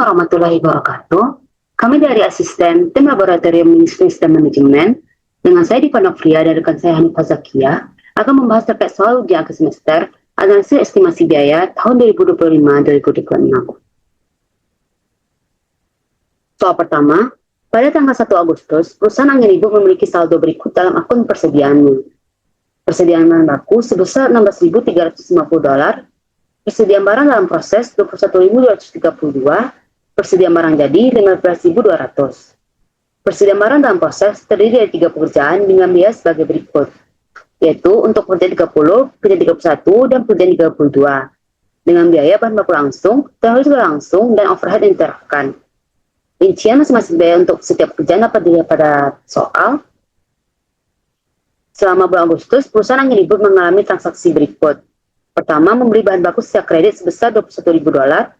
warahmatullahi wabarakatuh. Kami dari asisten tim laboratorium bisnis dan manajemen dengan saya Diva Novria dan rekan saya Hanifah Zakia akan membahas terkait soal ujian akhir semester analisis estimasi biaya tahun 2025-2026. Soal pertama, pada tanggal 1 Agustus, perusahaan Angin Ibu memiliki saldo berikut dalam akun persediaannya. Persediaan bahan baku sebesar $16.350, persediaan barang dalam proses 21.232, persediaan barang jadi 15.200. Persediaan barang dalam proses terdiri dari 3 pekerjaan dengan biaya sebagai berikut, yaitu untuk pekerjaan 30, pekerjaan 31, dan pekerjaan 32, dengan biaya bahan baku langsung, teknologi langsung, dan overhead yang diterapkan. Rincian masing-masing biaya untuk setiap pekerjaan dapat dilihat pada soal. Selama bulan Agustus, perusahaan Angin Ibu mengalami transaksi berikut. Pertama, membeli bahan baku secara kredit sebesar $21.000.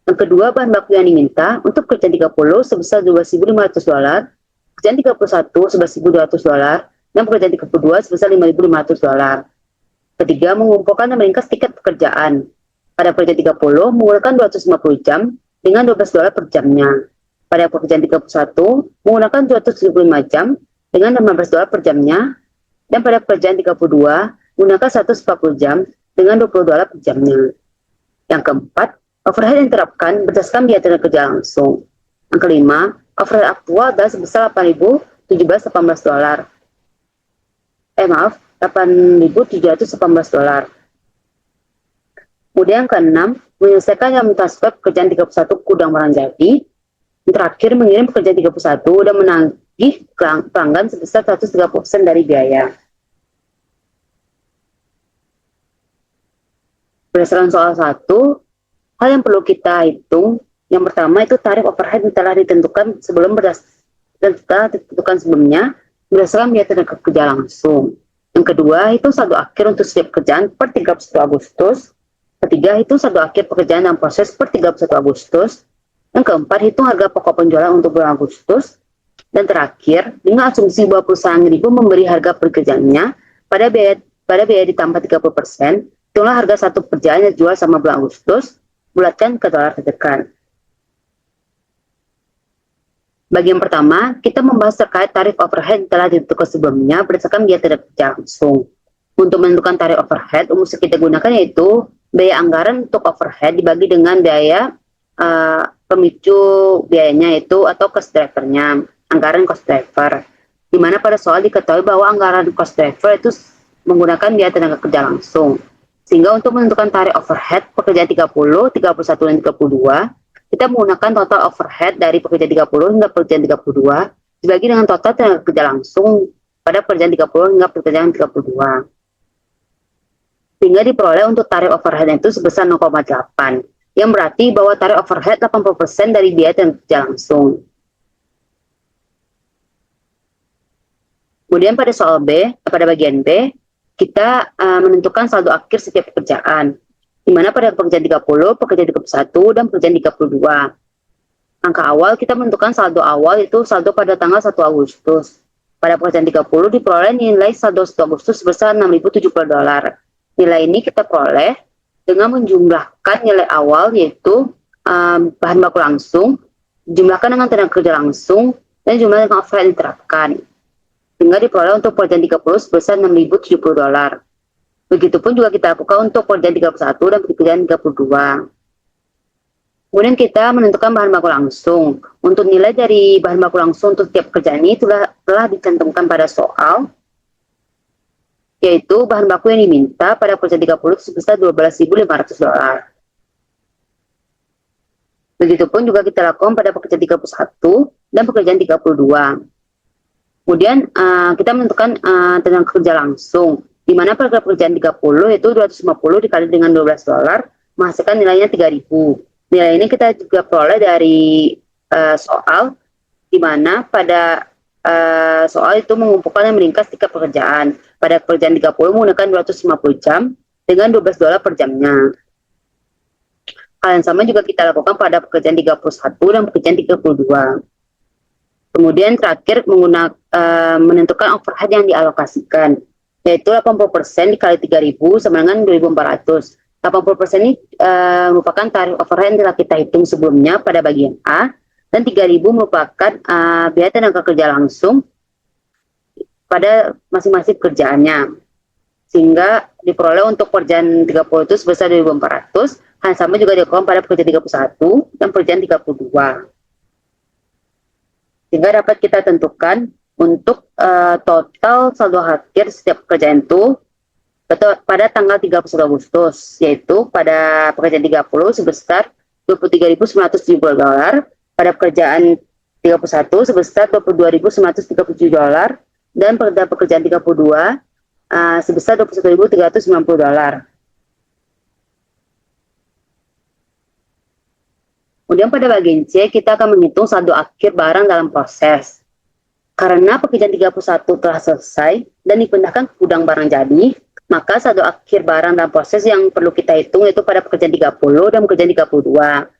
Yang kedua, bahan baku yang diminta untuk pekerjaan 30 sebesar $12.500, pekerjaan 31 sebesar $1.200, dan pekerjaan 32 sebesar $5.500. Ketiga, mengumpulkan dan meringkas tiket pekerjaan. Pada pekerjaan 30, menggunakan 250 jam dengan $12 per jamnya. Pada pekerjaan 31, menggunakan 275 jam dengan $15 per jamnya. Dan pada pekerjaan 32, menggunakan 140 jam dengan $20 per jamnya. Yang keempat, overhead yang diterapkan berdasarkan biaya tenaga kerja langsung. Yang kelima, overhead aktual adalah sebesar $8.718. $8.718. Kemudian yang keenam, menyelesaikan dan mentransfer pekerjaan 31 ke gudang barang jadi. Yang terakhir, mengirim pekerjaan 31 dan menagih pelanggan sebesar 130% dari biaya. Berdasarkan soal 1, hal yang perlu kita hitung, yang pertama itu tarif overhead yang telah ditentukan sebelumnya berdasarkan biaya tenaga kerja langsung. Yang kedua, itu saldo akhir untuk setiap pekerjaan per 31 Agustus. Ketiga, itu saldo akhir pekerjaan dalam proses per 31 Agustus. Yang keempat, hitung harga pokok penjualan untuk bulan Agustus. Dan terakhir, dengan asumsi bahwa perusahaan Angin Ibu memberi harga pekerjaannya pada biaya ditambah 30%, itulah harga satu pekerjaan yang dijual sama bulan Agustus, bulatkan ke dolar terdekat. Bagian pertama, kita membahas terkait tarif overhead yang telah ditentukan sebelumnya berdasarkan biaya tenaga kerja langsung. Untuk menentukan tarif overhead, umum kita gunakan yaitu biaya anggaran untuk overhead dibagi dengan biaya pemicu biayanya itu atau cost driver-nya, anggaran cost driver. Di mana pada soal diketahui bahwa anggaran cost driver itu menggunakan biaya tenaga kerja langsung. Sehingga untuk menentukan tarif overhead pekerjaan 30, 31, dan 32, kita menggunakan total overhead dari pekerjaan 30 hingga pekerjaan 32 dibagi dengan total tenaga kerja langsung pada pekerjaan 30 hingga pekerjaan 32. Sehingga diperoleh untuk tarif overhead itu sebesar 0,8, yang berarti bahwa tarif overhead 80% dari biaya tenaga kerja langsung. Kemudian pada soal B, pada bagian B, kita menentukan saldo akhir setiap pekerjaan, di mana pada pekerjaan 30, pekerjaan 31, dan pekerjaan 32. Angka awal kita menentukan saldo awal itu saldo pada tanggal 1 Agustus. Pada pekerjaan 30 diperoleh nilai saldo 1 Agustus sebesar $6.070. Nilai ini kita peroleh dengan menjumlahkan nilai awal yaitu bahan baku langsung, dijumlahkan dengan tenaga kerja langsung, dan jumlah dengan overhead yang diterapkan. Sehingga diperoleh untuk pekerjaan 30 sebesar $6.070. Begitupun juga kita lakukan untuk pekerjaan 31 dan pekerjaan 32. Kemudian kita menentukan bahan baku langsung. Untuk nilai dari bahan baku langsung untuk setiap pekerjaan ini telah dicantumkan pada soal, yaitu bahan baku yang diminta pada pekerjaan 30 sebesar $12.500. Begitupun juga kita lakukan pada pekerjaan 31 dan pekerjaan 32. Kemudian kita menentukan tenaga kerja langsung, di mana pada pekerjaan 30 yaitu 250 dikali dengan $12 menghasilkan nilainya 3.000. Nilai ini kita juga peroleh dari soal, di mana pada soal itu mengumpulkan dan meringkas tiket pekerjaan. Pada pekerjaan 30 menggunakan 250 jam dengan $12 per jamnya. Hal yang sama juga kita lakukan pada pekerjaan 31 dan pekerjaan 32. Kemudian terakhir menentukan overhead yang dialokasikan, yaitu 80% dikali 3.000 sama dengan 2.400, 80% ini merupakan tarif overhead yang telah kita hitung sebelumnya pada bagian A, dan 3.000 merupakan biaya tenaga kerja langsung pada masing-masing kerjaannya. Sehingga diperoleh untuk pekerjaan 30 itu sebesar 2.400, hal sama juga dilakukan pada pekerjaan 31 dan pekerjaan 32. Sehingga dapat kita tentukan untuk total saldo akhir setiap pekerjaan itu pada tanggal 31 Agustus, yaitu pada pekerjaan 30 sebesar $23.970, pada pekerjaan 31 sebesar $22.937, dan pada pekerjaan 32 sebesar $21.390. Kemudian pada bagian C, kita akan menghitung saldo akhir barang dalam proses. Karena pekerjaan 31 telah selesai dan dipindahkan ke gudang barang jadi, maka saldo akhir barang dalam proses yang perlu kita hitung yaitu pada pekerjaan 30 dan pekerjaan 32.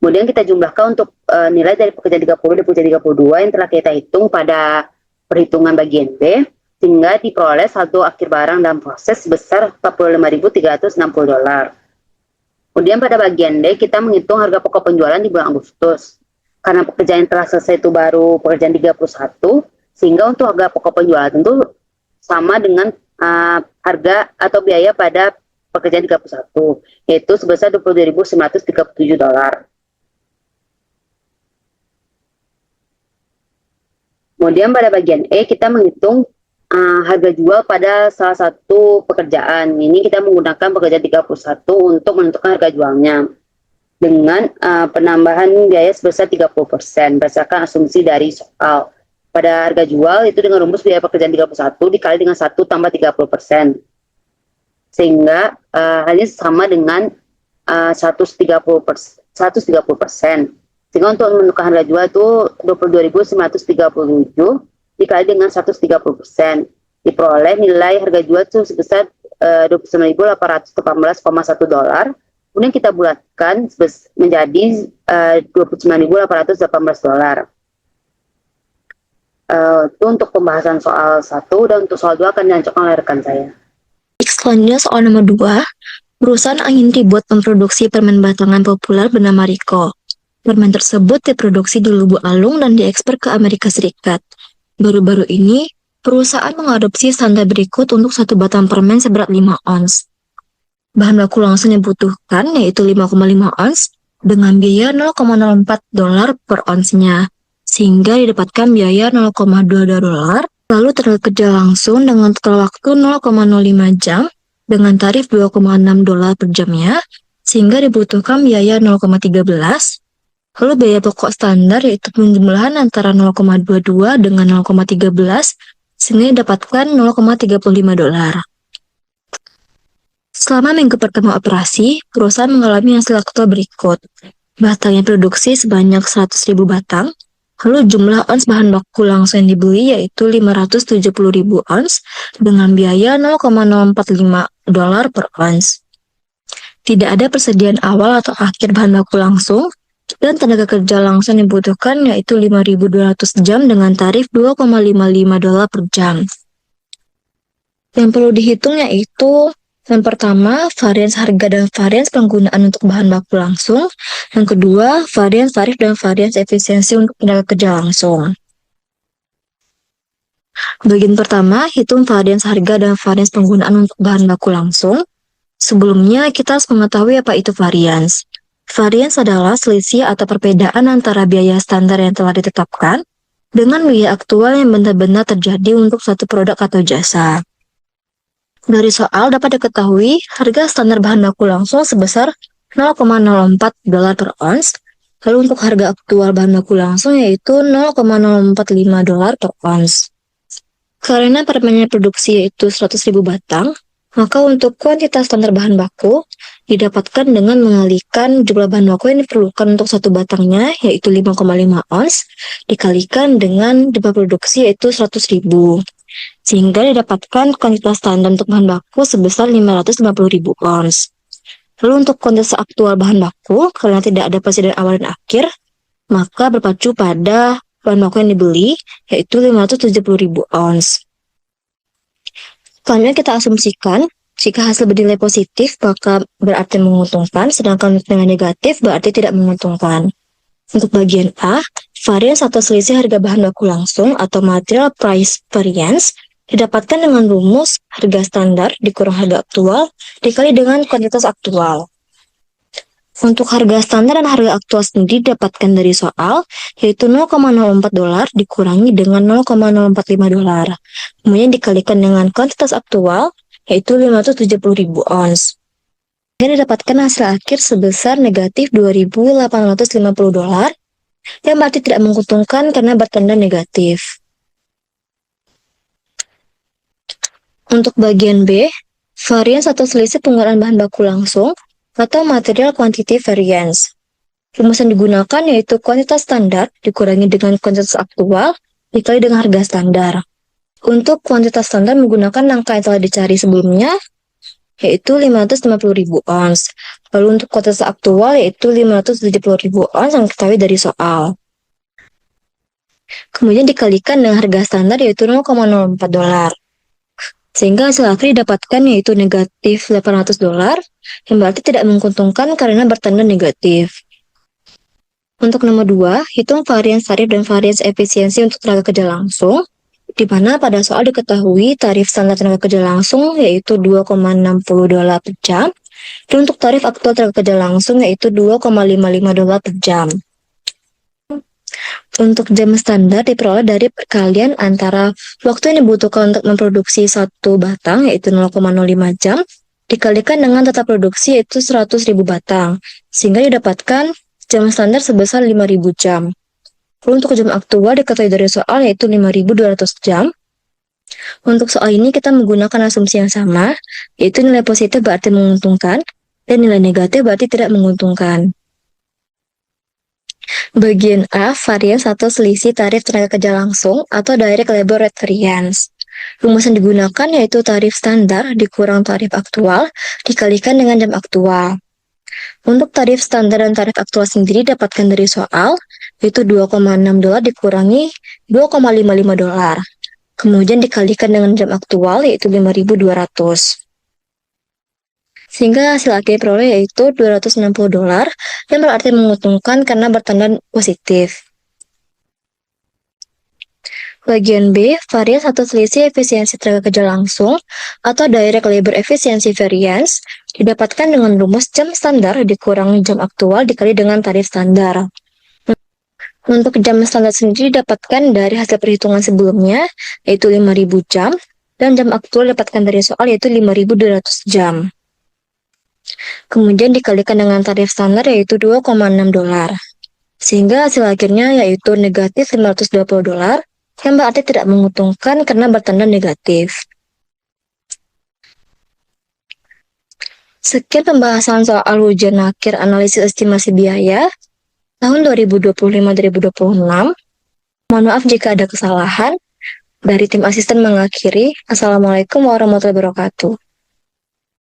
Kemudian kita jumlahkan untuk nilai dari pekerjaan 30 dan pekerjaan 32 yang telah kita hitung pada perhitungan bagian B, sehingga diperoleh saldo akhir barang dalam proses sebesar $45.360. Kemudian pada bagian D, kita menghitung harga pokok penjualan di bulan Agustus. Karena pekerjaan yang telah selesai itu baru pekerjaan 31, sehingga untuk harga pokok penjualan tentu sama dengan harga atau biaya pada pekerjaan 31, yaitu sebesar $22.937. Kemudian pada bagian E, kita menghitung harga jual pada salah satu pekerjaan. Ini kita menggunakan pekerjaan 31 untuk menentukan harga jualnya dengan penambahan biaya sebesar 30% berdasarkan asumsi dari soal. Pada harga jual itu dengan rumus biaya pekerjaan 31 dikali dengan 1 tambah 30%. Sehingga hanya sama dengan 130%. Sehingga untuk menentukan harga jual itu 22.937 dikali dengan 130%. Diperoleh nilai harga jual itu sebesar $29.818,1. Kemudian kita bulatkan menjadi $29.818. Itu untuk pembahasan soal 1, dan untuk soal 2 akan dilanjutkan oleh rekan saya. Selanjutnya soal nomor 2, perusahaan Angin Ribut memproduksi permen batangan populer bernama Rico. Permen tersebut diproduksi di Lubuk Alung dan diekspor ke Amerika Serikat. Baru-baru ini, perusahaan mengadopsi standar berikut untuk satu batang permen seberat 5 ons. Bahan baku langsung yang dibutuhkan yaitu 5,5 ons dengan biaya $0,04 per onsnya, sehingga didapatkan biaya $0,22, lalu tenaga kerja langsung dengan total waktu 0,05 jam dengan tarif $2,6 per jamnya, sehingga dibutuhkan biaya 0,13. Lalu biaya pokok standar yaitu penjumlahan antara 0,22 dengan 0,13, sehingga didapatkan $0,35. Selama minggu pertama operasi, perusahaan mengalami hasil aktual berikut. Batang yang produksi sebanyak 100.000 batang, lalu jumlah ons bahan baku langsung yang dibeli yaitu 570.000 ons dengan biaya $0,045 per ons. Tidak ada persediaan awal atau akhir bahan baku langsung, dan tenaga kerja langsung yang dibutuhkan yaitu 5.200 jam dengan tarif $2,55 per jam. Yang perlu dihitung yaitu yang pertama, varians harga dan varians penggunaan untuk bahan baku langsung. Yang kedua, varians tarif dan varians efisiensi untuk tenaga kerja langsung. Bagian pertama, hitung varians harga dan varians penggunaan untuk bahan baku langsung. Sebelumnya, kita harus mengetahui apa itu varians. Varians adalah selisih atau perbedaan antara biaya standar yang telah ditetapkan dengan biaya aktual yang benar-benar terjadi untuk suatu produk atau jasa. Dari soal dapat diketahui harga standar bahan baku langsung sebesar $0,04 per ons, lalu untuk harga aktual bahan baku langsung yaitu $0,045 per ons. Karena permennya produksi yaitu 100.000 batang, maka untuk kuantitas standar bahan baku didapatkan dengan mengalihkan jumlah bahan baku yang diperlukan untuk satu batangnya yaitu 5,5 ons dikalikan dengan jumlah produksi yaitu 100.000. Sehingga didapatkan kuantitas standar untuk bahan baku sebesar 550.000 ons. Lalu untuk kuantitas aktual bahan baku, karena tidak ada persediaan awal dan akhir, maka berpacu pada bahan baku yang dibeli, yaitu 570.000 ons. Selanjutnya kita asumsikan Jika hasil bernilai positif, maka berarti menguntungkan, sedangkan untuk nilai negatif berarti tidak menguntungkan. Untuk bagian A, variance atau selisih harga bahan baku langsung atau material price variance didapatkan dengan rumus harga standar dikurang harga aktual dikali dengan kuantitas aktual. Untuk harga standar dan harga aktual sendiri didapatkan dari soal, yaitu $0,04 dikurangi dengan $0,045. Kemudian dikalikan dengan kuantitas aktual, yaitu 570.000 ons. Dan didapatkan hasil akhir sebesar negatif $2.850, yang berarti tidak menguntungkan karena bertanda negatif. Untuk bagian B, variance atau selisih penggunaan bahan baku langsung atau material quantity variance. Rumus yang digunakan yaitu kuantitas standar dikurangi dengan kuantitas aktual dikali dengan harga standar. Untuk kuantitas standar menggunakan angka yang telah dicari sebelumnya, yaitu 550.000 ons. Lalu untuk kuantitas aktual yaitu 570.000 ons yang diketahui dari soal. Kemudian dikalikan dengan harga standar yaitu $0,04. Sehingga hasil akhir didapatkan yaitu negatif $800, yang berarti tidak menguntungkan karena bertanda negatif. Untuk nomor 2, hitung varians tarif dan varians efisiensi untuk tenaga kerja langsung, di mana pada soal diketahui tarif standar tenaga kerja langsung yaitu $2,60 per jam, dan untuk tarif aktual tenaga kerja langsung yaitu $2,55 per jam. Untuk jam standar diperoleh dari perkalian antara waktu yang dibutuhkan untuk memproduksi satu batang yaitu 0,05 jam dikalikan dengan total produksi yaitu 100.000 batang, sehingga didapatkan jam standar sebesar 5.000 jam. Lalu untuk jam aktual diketahui dari soal yaitu 5.200 jam. Untuk soal ini kita menggunakan asumsi yang sama, yaitu nilai positif berarti menguntungkan, dan nilai negatif berarti tidak menguntungkan. Bagian A, variance atau selisih tarif tenaga kerja langsung atau direct labor rate variance. Rumus yang digunakan yaitu tarif standar dikurang tarif aktual dikalikan dengan jam aktual. Untuk tarif standar dan tarif aktual sendiri dapatkan dari soal, yaitu $2,6 dikurangi $2,55. Kemudian dikalikan dengan jam aktual, yaitu 5.200. Sehingga hasil akhir peroleh yaitu $260, yang berarti menguntungkan karena bertanda positif. Bagian B, variance atau selisih efisiensi tenaga kerja langsung atau direct labor efficiency variance didapatkan dengan rumus jam standar dikurang jam aktual dikali dengan tarif standar. Untuk jam standar sendiri didapatkan dari hasil perhitungan sebelumnya, yaitu 5.000 jam, dan jam aktual didapatkan dari soal yaitu 5.200 jam. Kemudian dikalikan dengan tarif standar yaitu $2,6. Sehingga hasil akhirnya yaitu negatif $520, yang berarti tidak menguntungkan karena bertanda negatif. Sekian pembahasan soal ujian akhir analisis estimasi biaya tahun 2025-2026. Mohon maaf jika ada kesalahan. Dari tim asisten mengakhiri. Assalamualaikum warahmatullahi wabarakatuh.